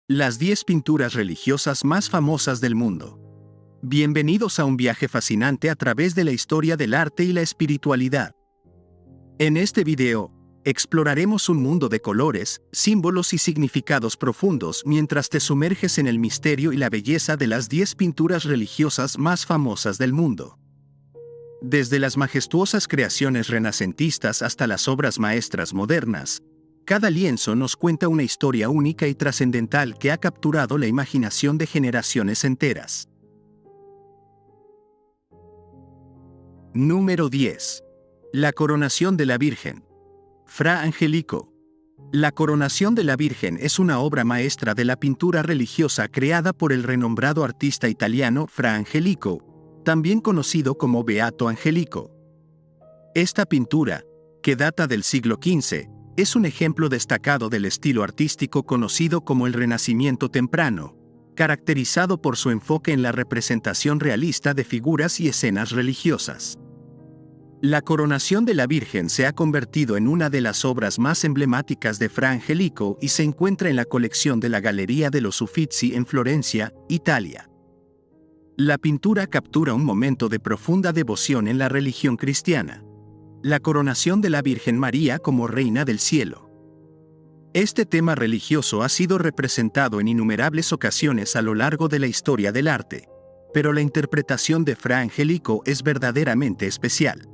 Las 10 pinturas religiosas más famosas del mundo. Bienvenidos a un viaje fascinante a través de la historia del arte y la espiritualidad. En este video, exploraremos un mundo de colores, símbolos y significados profundos mientras te sumerges en el misterio y la belleza de las 10 pinturas religiosas más famosas del mundo. Desde las majestuosas creaciones renacentistas hasta las obras maestras modernas, cada lienzo nos cuenta una historia única y trascendental que ha capturado la imaginación de generaciones enteras. Número 10. La coronación de la Virgen. Fra Angelico. La coronación de la Virgen es una obra maestra de la pintura religiosa creada por el renombrado artista italiano Fra Angelico, también conocido como Beato Angelico. Esta pintura, que data del siglo XV, es un ejemplo destacado del estilo artístico conocido como el Renacimiento temprano, caracterizado por su enfoque en la representación realista de figuras y escenas religiosas. La coronación de la Virgen se ha convertido en una de las obras más emblemáticas de Fra Angelico y se encuentra en la colección de la Galería de los Uffizi en Florencia, Italia. La pintura captura un momento de profunda devoción en la religión cristiana: la coronación de la Virgen María como Reina del Cielo. Este tema religioso ha sido representado en innumerables ocasiones a lo largo de la historia del arte, pero la interpretación de Fra Angelico es verdaderamente especial.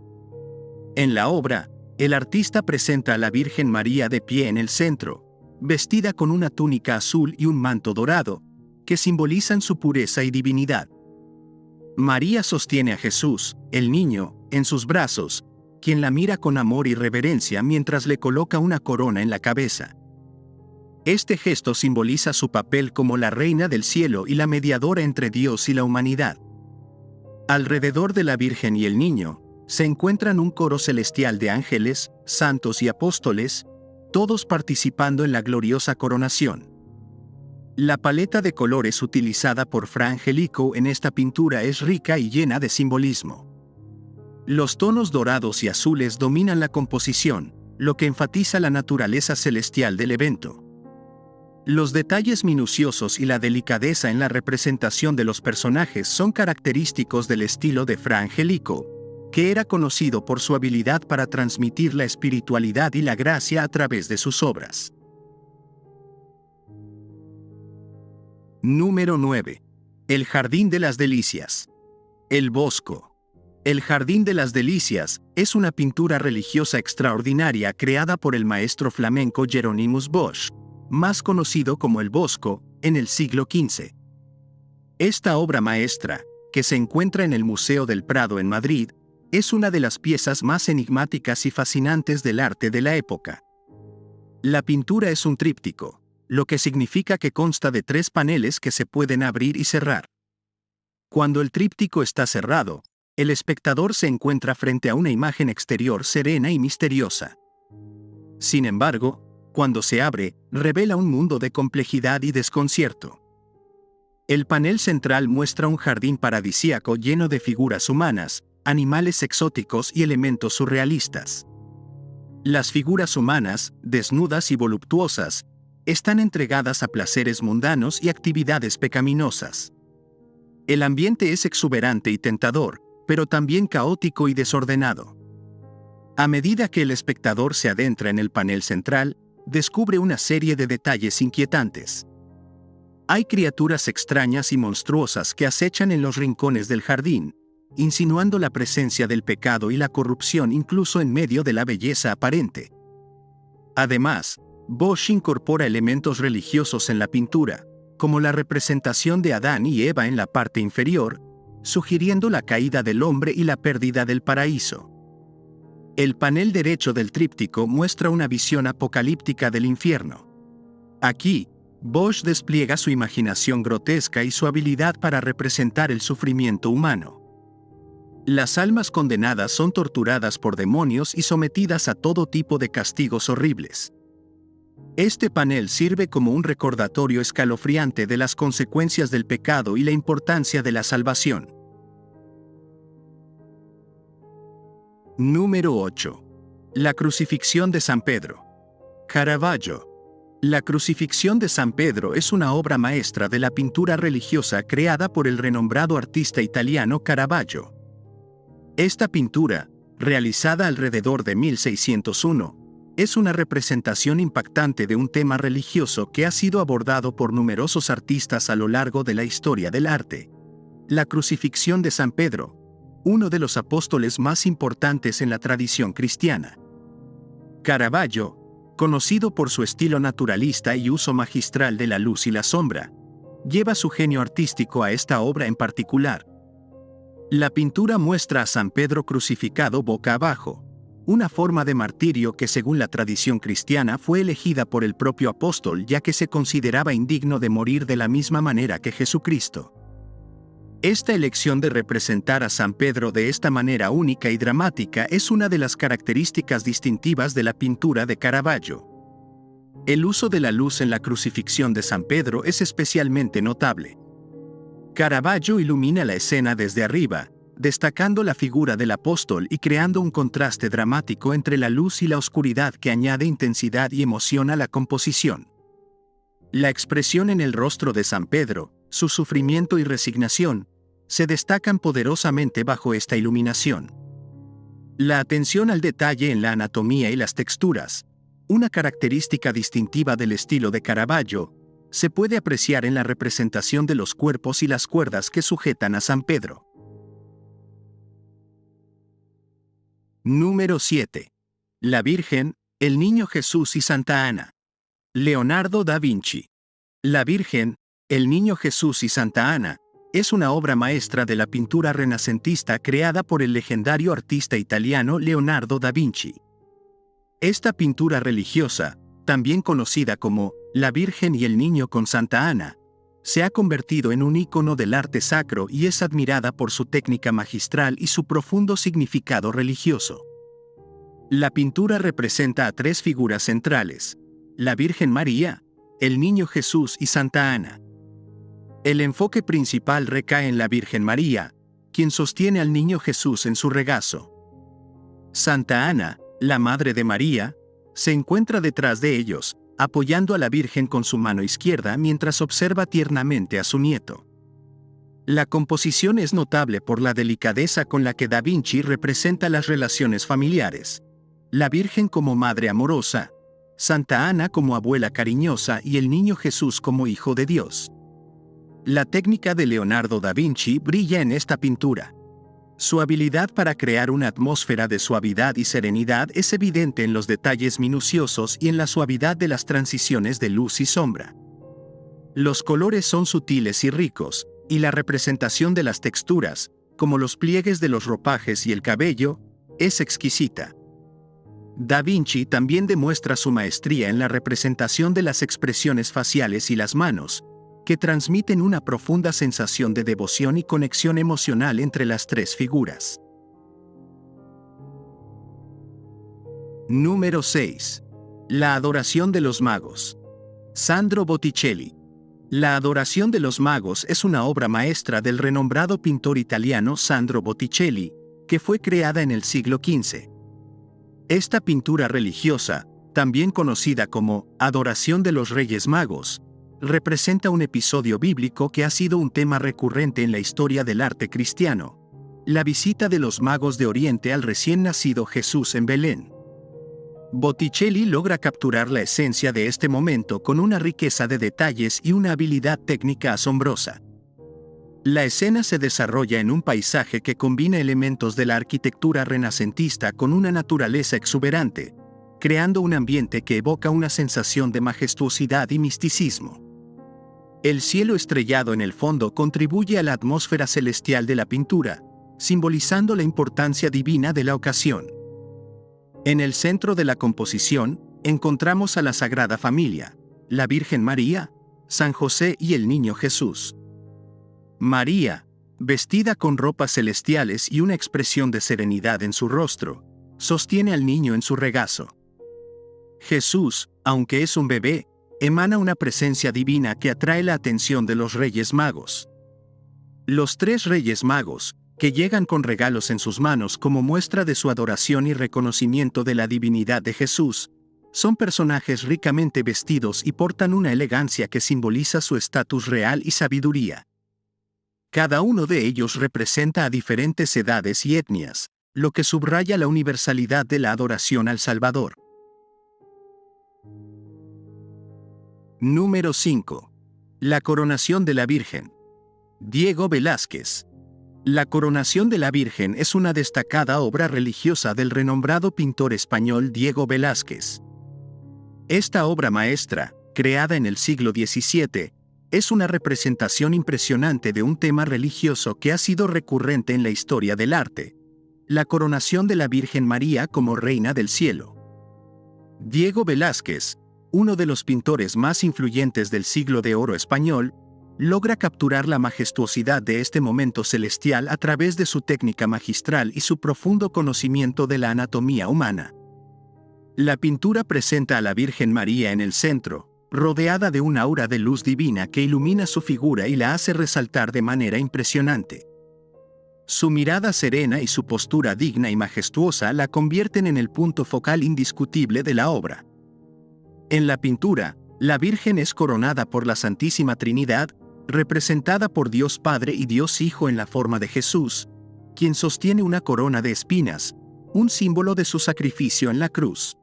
En la obra, el artista presenta a la Virgen María de pie en el centro, vestida con una túnica azul y un manto dorado, que simbolizan su pureza y divinidad. María sostiene a Jesús, el niño, en sus brazos, quien la mira con amor y reverencia mientras le coloca una corona en la cabeza. Este gesto simboliza su papel como la Reina del Cielo y la mediadora entre Dios y la humanidad. Alrededor de la Virgen y el Niño, se encuentran un coro celestial de ángeles, santos y apóstoles, todos participando en la gloriosa coronación. La paleta de colores utilizada por Fra Angelico en esta pintura es rica y llena de simbolismo. Los tonos dorados y azules dominan la composición, lo que enfatiza la naturaleza celestial del evento. Los detalles minuciosos y la delicadeza en la representación de los personajes son característicos del estilo de Fra Angelico, que era conocido por su habilidad para transmitir la espiritualidad y la gracia a través de sus obras. Número 9. El Jardín de las Delicias. El Bosco. El Jardín de las Delicias es una pintura religiosa extraordinaria creada por el maestro flamenco Hieronymus Bosch, más conocido como el Bosco, en el siglo XV. Esta obra maestra, que se encuentra en el Museo del Prado en Madrid, es una de las piezas más enigmáticas y fascinantes del arte de la época. La pintura es un tríptico, lo que significa que consta de 3 paneles que se pueden abrir y cerrar. Cuando el tríptico está cerrado, el espectador se encuentra frente a una imagen exterior serena y misteriosa. Sin embargo, cuando se abre, revela un mundo de complejidad y desconcierto. El panel central muestra un jardín paradisíaco lleno de figuras humanas, animales exóticos y elementos surrealistas. Las figuras humanas, desnudas y voluptuosas, están entregadas a placeres mundanos y actividades pecaminosas. El ambiente es exuberante y tentador, pero también caótico y desordenado. A medida que el espectador se adentra en el panel central, descubre una serie de detalles inquietantes. Hay criaturas extrañas y monstruosas que acechan en los rincones del jardín, insinuando la presencia del pecado y la corrupción incluso en medio de la belleza aparente. Además, Bosch incorpora elementos religiosos en la pintura, como la representación de Adán y Eva en la parte inferior, sugiriendo la caída del hombre y la pérdida del paraíso. El panel derecho del tríptico muestra una visión apocalíptica del infierno. Aquí, Bosch despliega su imaginación grotesca y su habilidad para representar el sufrimiento humano. Las almas condenadas son torturadas por demonios y sometidas a todo tipo de castigos horribles. Este panel sirve como un recordatorio escalofriante de las consecuencias del pecado y la importancia de la salvación. Número 8. La crucifixión de San Pedro. Caravaggio. La crucifixión de San Pedro es una obra maestra de la pintura religiosa creada por el renombrado artista italiano Caravaggio. Esta pintura, realizada alrededor de 1601, es una representación impactante de un tema religioso que ha sido abordado por numerosos artistas a lo largo de la historia del arte. La crucifixión de San Pedro, uno de los apóstoles más importantes en la tradición cristiana. Caravaggio, conocido por su estilo naturalista y uso magistral de la luz y la sombra, lleva su genio artístico a esta obra en particular. La pintura muestra a San Pedro crucificado boca abajo, una forma de martirio que según la tradición cristiana fue elegida por el propio apóstol ya que se consideraba indigno de morir de la misma manera que Jesucristo. Esta elección de representar a San Pedro de esta manera única y dramática es una de las características distintivas de la pintura de Caravaggio. El uso de la luz en la crucifixión de San Pedro es especialmente notable. Caravaggio ilumina la escena desde arriba, destacando la figura del apóstol y creando un contraste dramático entre la luz y la oscuridad que añade intensidad y emoción a la composición. La expresión en el rostro de San Pedro, su sufrimiento y resignación, se destacan poderosamente bajo esta iluminación. La atención al detalle en la anatomía y las texturas, una característica distintiva del estilo de Caravaggio, se puede apreciar en la representación de los cuerpos y las cuerdas que sujetan a San Pedro. Número 7. La Virgen, el Niño Jesús y Santa Ana. Leonardo da Vinci. La Virgen, el Niño Jesús y Santa Ana, es una obra maestra de la pintura renacentista creada por el legendario artista italiano Leonardo da Vinci. Esta pintura religiosa, también conocida como La Virgen y el Niño con Santa Ana, se ha convertido en un ícono del arte sacro y es admirada por su técnica magistral y su profundo significado religioso. La pintura representa a tres figuras centrales: la Virgen María, el Niño Jesús y Santa Ana. El enfoque principal recae en la Virgen María, quien sostiene al Niño Jesús en su regazo. Santa Ana, la Madre de María, se encuentra detrás de ellos, apoyando a la Virgen con su mano izquierda mientras observa tiernamente a su nieto. La composición es notable por la delicadeza con la que Da Vinci representa las relaciones familiares: la Virgen como madre amorosa, Santa Ana como abuela cariñosa y el Niño Jesús como hijo de Dios. La técnica de Leonardo da Vinci brilla en esta pintura. Su habilidad para crear una atmósfera de suavidad y serenidad es evidente en los detalles minuciosos y en la suavidad de las transiciones de luz y sombra. Los colores son sutiles y ricos, y la representación de las texturas, como los pliegues de los ropajes y el cabello, es exquisita. Da Vinci también demuestra su maestría en la representación de las expresiones faciales y las manos, que transmiten una profunda sensación de devoción y conexión emocional entre las tres figuras. Número 6. La adoración de los magos. Sandro Botticelli. La adoración de los magos es una obra maestra del renombrado pintor italiano Sandro Botticelli, que fue creada en el siglo XV. Esta pintura religiosa, también conocida como Adoración de los Reyes Magos, representa un episodio bíblico que ha sido un tema recurrente en la historia del arte cristiano: la visita de los magos de Oriente al recién nacido Jesús en Belén. Botticelli logra capturar la esencia de este momento con una riqueza de detalles y una habilidad técnica asombrosa. La escena se desarrolla en un paisaje que combina elementos de la arquitectura renacentista con una naturaleza exuberante, creando un ambiente que evoca una sensación de majestuosidad y misticismo. El cielo estrellado en el fondo contribuye a la atmósfera celestial de la pintura, simbolizando la importancia divina de la ocasión. En el centro de la composición, encontramos a la Sagrada Familia, la Virgen María, San José y el Niño Jesús. María, vestida con ropas celestiales y una expresión de serenidad en su rostro, sostiene al niño en su regazo. Jesús, aunque es un bebé, emana una presencia divina que atrae la atención de los Reyes Magos. Los tres Reyes Magos, que llegan con regalos en sus manos como muestra de su adoración y reconocimiento de la divinidad de Jesús, Son personajes ricamente vestidos y portan una elegancia que simboliza su estatus real y sabiduría. Cada uno de ellos representa a diferentes edades y etnias, lo que subraya la universalidad de la adoración al Salvador. Número 5. La coronación de la Virgen. Diego Velázquez. La coronación de la Virgen es una destacada obra religiosa del renombrado pintor español Diego Velázquez. Esta obra maestra, creada en el siglo XVII, es una representación impresionante de un tema religioso que ha sido recurrente en la historia del arte: la coronación de la Virgen María como Reina del Cielo. Diego Velázquez, uno de los pintores más influyentes del siglo de oro español, logra capturar la majestuosidad de este momento celestial a través de su técnica magistral y su profundo conocimiento de la anatomía humana. La pintura presenta a la Virgen María en el centro, rodeada de un aura de luz divina que ilumina su figura y la hace resaltar de manera impresionante. Su mirada serena y su postura digna y majestuosa la convierten en el punto focal indiscutible de la obra. En la pintura, la Virgen es coronada por la Santísima Trinidad, representada por Dios Padre y Dios Hijo en la forma de Jesús, quien sostiene una corona de espinas, un símbolo de su sacrificio en la cruz.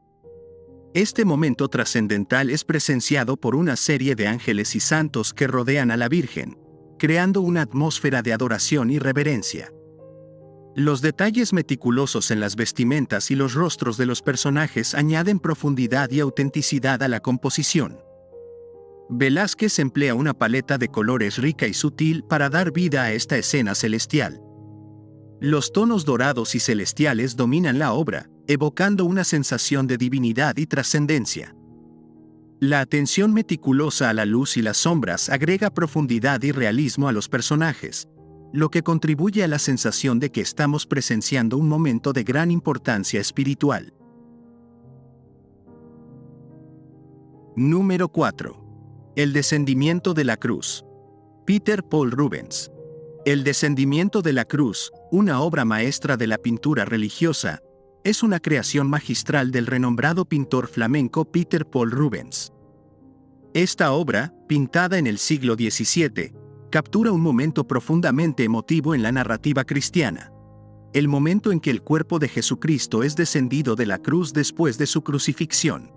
Este momento trascendental es presenciado por una serie de ángeles y santos que rodean a la Virgen, creando una atmósfera de adoración y reverencia. Los detalles meticulosos en las vestimentas y los rostros de los personajes añaden profundidad y autenticidad a la composición. Velázquez emplea una paleta de colores rica y sutil para dar vida a esta escena celestial. Los tonos dorados y celestiales dominan la obra, evocando una sensación de divinidad y trascendencia. La atención meticulosa a la luz y las sombras agrega profundidad y realismo a los personajes, lo que contribuye a la sensación de que estamos presenciando un momento de gran importancia espiritual. Número 4. El descendimiento de la cruz. Peter Paul Rubens. El descendimiento de la cruz, una obra maestra de la pintura religiosa, es una creación magistral del renombrado pintor flamenco Peter Paul Rubens. Esta obra, pintada en el siglo XVII, captura un momento profundamente emotivo en la narrativa cristiana: el momento en que el cuerpo de Jesucristo es descendido de la cruz después de su crucifixión.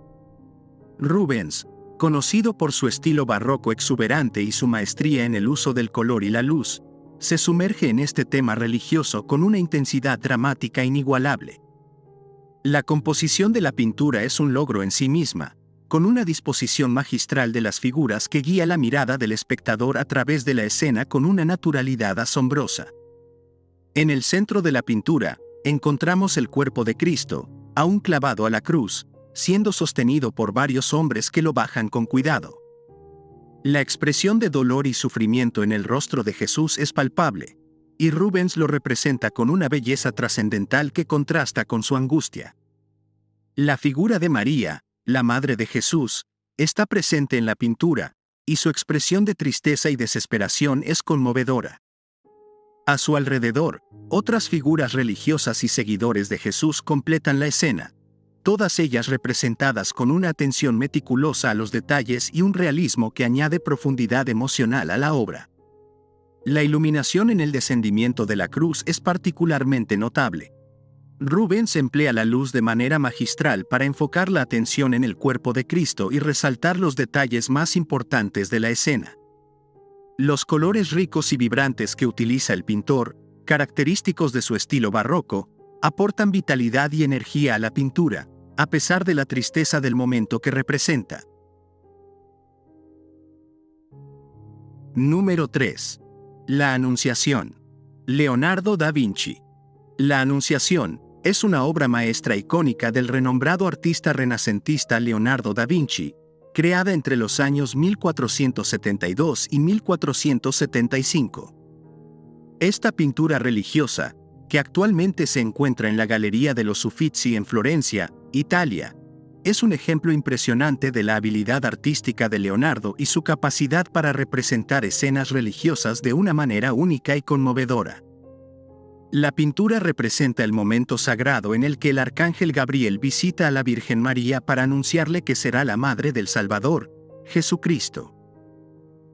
Rubens, conocido por su estilo barroco exuberante y su maestría en el uso del color y la luz, se sumerge en este tema religioso con una intensidad dramática inigualable. La composición de la pintura es un logro en sí misma, con una disposición magistral de las figuras que guía la mirada del espectador a través de la escena con una naturalidad asombrosa. En el centro de la pintura, encontramos el cuerpo de Cristo, aún clavado a la cruz, siendo sostenido por varios hombres que lo bajan con cuidado. La expresión de dolor y sufrimiento en el rostro de Jesús es palpable, y Rubens lo representa con una belleza trascendental que contrasta con su angustia. La figura de María, la Madre de Jesús, está presente en la pintura, y su expresión de tristeza y desesperación es conmovedora. A su alrededor, otras figuras religiosas y seguidores de Jesús completan la escena, todas ellas representadas con una atención meticulosa a los detalles y un realismo que añade profundidad emocional a la obra. La iluminación en el descendimiento de la cruz es particularmente notable. Rubens emplea la luz de manera magistral para enfocar la atención en el cuerpo de Cristo y resaltar los detalles más importantes de la escena. Los colores ricos y vibrantes que utiliza el pintor, característicos de su estilo barroco, aportan vitalidad y energía a la pintura, a pesar de la tristeza del momento que representa. Número 3. La Anunciación. Leonardo da Vinci. La Anunciación es una obra maestra icónica del renombrado artista renacentista Leonardo da Vinci, creada entre los años 1472 y 1475. Esta pintura religiosa, que actualmente se encuentra en la Galería de los Uffizi en Florencia, Italia, es un ejemplo impresionante de la habilidad artística de Leonardo y su capacidad para representar escenas religiosas de una manera única y conmovedora. La pintura representa el momento sagrado en el que el arcángel Gabriel visita a la Virgen María para anunciarle que será la madre del Salvador, Jesucristo.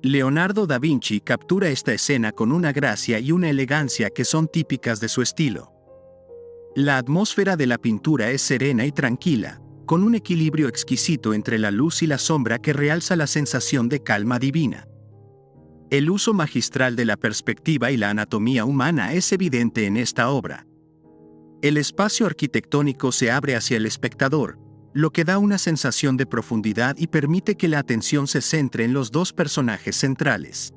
Leonardo da Vinci captura esta escena con una gracia y una elegancia que son típicas de su estilo. La atmósfera de la pintura es serena y tranquila, con un equilibrio exquisito entre la luz y la sombra que realza la sensación de calma divina. El uso magistral de la perspectiva y la anatomía humana es evidente en esta obra. El espacio arquitectónico se abre hacia el espectador, lo que da una sensación de profundidad y permite que la atención se centre en los dos personajes centrales.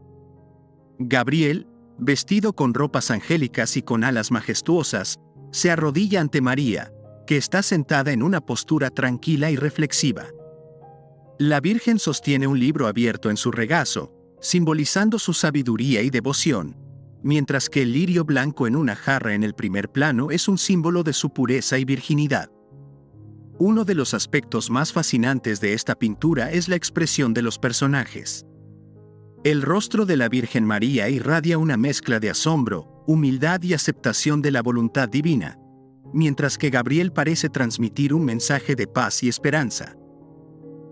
Gabriel, vestido con ropas angélicas y con alas majestuosas, se arrodilla ante María, que está sentada en una postura tranquila y reflexiva. La Virgen sostiene un libro abierto en su regazo, simbolizando su sabiduría y devoción, mientras que el lirio blanco en una jarra en el primer plano es un símbolo de su pureza y virginidad. Uno de los aspectos más fascinantes de esta pintura es la expresión de los personajes. El rostro de la Virgen María irradia una mezcla de asombro, humildad y aceptación de la voluntad divina, mientras que Gabriel parece transmitir un mensaje de paz y esperanza.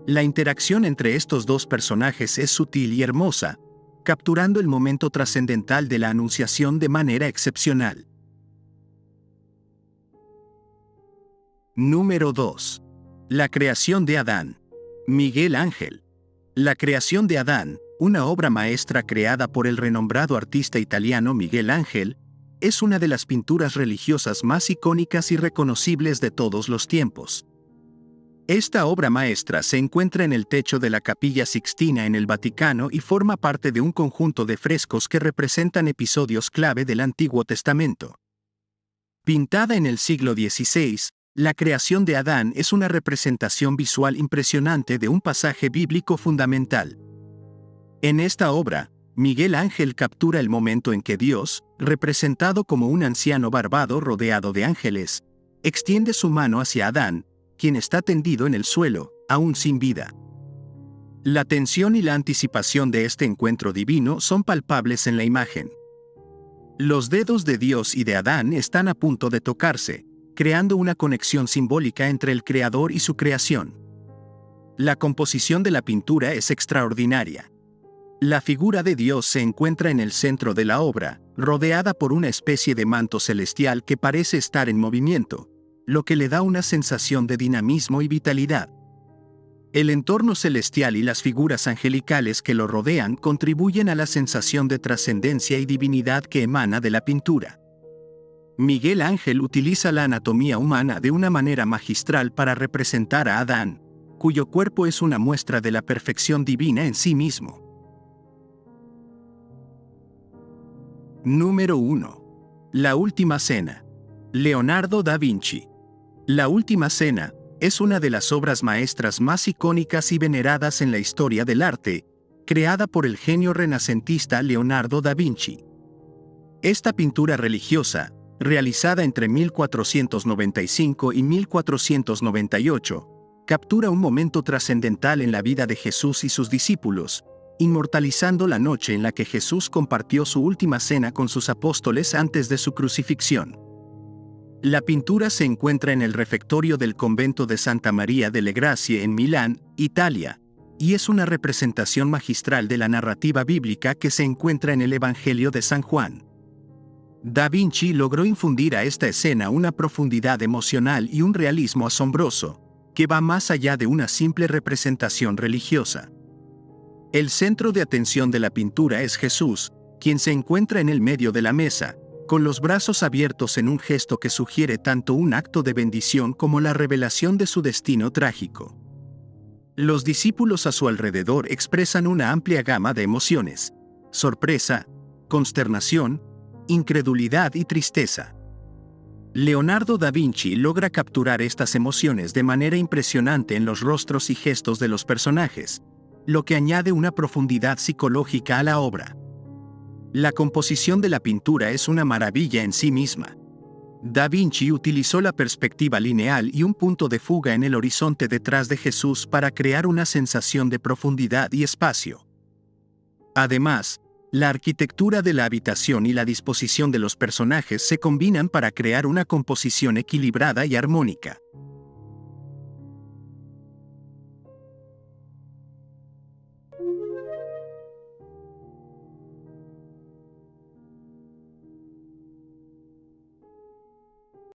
La interacción entre estos dos personajes es sutil y hermosa, capturando el momento trascendental de la Anunciación de manera excepcional. Número 2. La creación de Adán. Miguel Ángel. La creación de Adán, una obra maestra creada por el renombrado artista italiano Miguel Ángel, es una de las pinturas religiosas más icónicas y reconocibles de todos los tiempos. Esta obra maestra se encuentra en el techo de la Capilla Sixtina en el Vaticano y forma parte de un conjunto de frescos que representan episodios clave del Antiguo Testamento. Pintada en el siglo XVI, la creación de Adán es una representación visual impresionante de un pasaje bíblico fundamental. En esta obra, Miguel Ángel captura el momento en que Dios, representado como un anciano barbado rodeado de ángeles, extiende su mano hacia Adán, quien está tendido en el suelo, aún sin vida. La tensión y la anticipación de este encuentro divino son palpables en la imagen. Los dedos de Dios y de Adán están a punto de tocarse, creando una conexión simbólica entre el Creador y su creación. La composición de la pintura es extraordinaria. La figura de Dios se encuentra en el centro de la obra, rodeada por una especie de manto celestial que parece estar en movimiento, lo que le da una sensación de dinamismo y vitalidad. El entorno celestial y las figuras angelicales que lo rodean contribuyen a la sensación de trascendencia y divinidad que emana de la pintura. Miguel Ángel utiliza la anatomía humana de una manera magistral para representar a Adán, cuyo cuerpo es una muestra de la perfección divina en sí mismo. Número 1. La Última Cena. Leonardo da Vinci. La Última Cena es una de las obras maestras más icónicas y veneradas en la historia del arte, creada por el genio renacentista Leonardo da Vinci. Esta pintura religiosa, realizada entre 1495 y 1498, captura un momento trascendental en la vida de Jesús y sus discípulos, inmortalizando la noche en la que Jesús compartió su última cena con sus apóstoles antes de su crucifixión. La pintura se encuentra en el refectorio del convento de Santa María delle Grazie en Milán, Italia, y es una representación magistral de la narrativa bíblica que se encuentra en el Evangelio de San Juan. Da Vinci logró infundir a esta escena una profundidad emocional y un realismo asombroso, que va más allá de una simple representación religiosa. El centro de atención de la pintura es Jesús, quien se encuentra en el medio de la mesa, con los brazos abiertos en un gesto que sugiere tanto un acto de bendición como la revelación de su destino trágico. Los discípulos a su alrededor expresan una amplia gama de emociones: sorpresa, consternación, incredulidad y tristeza. Leonardo da Vinci logra capturar estas emociones de manera impresionante en los rostros y gestos de los personajes, lo que añade una profundidad psicológica a la obra. La composición de la pintura es una maravilla en sí misma. Da Vinci utilizó la perspectiva lineal y un punto de fuga en el horizonte detrás de Jesús para crear una sensación de profundidad y espacio. Además, La arquitectura de la habitación y la disposición de los personajes se combinan para crear una composición equilibrada y armónica.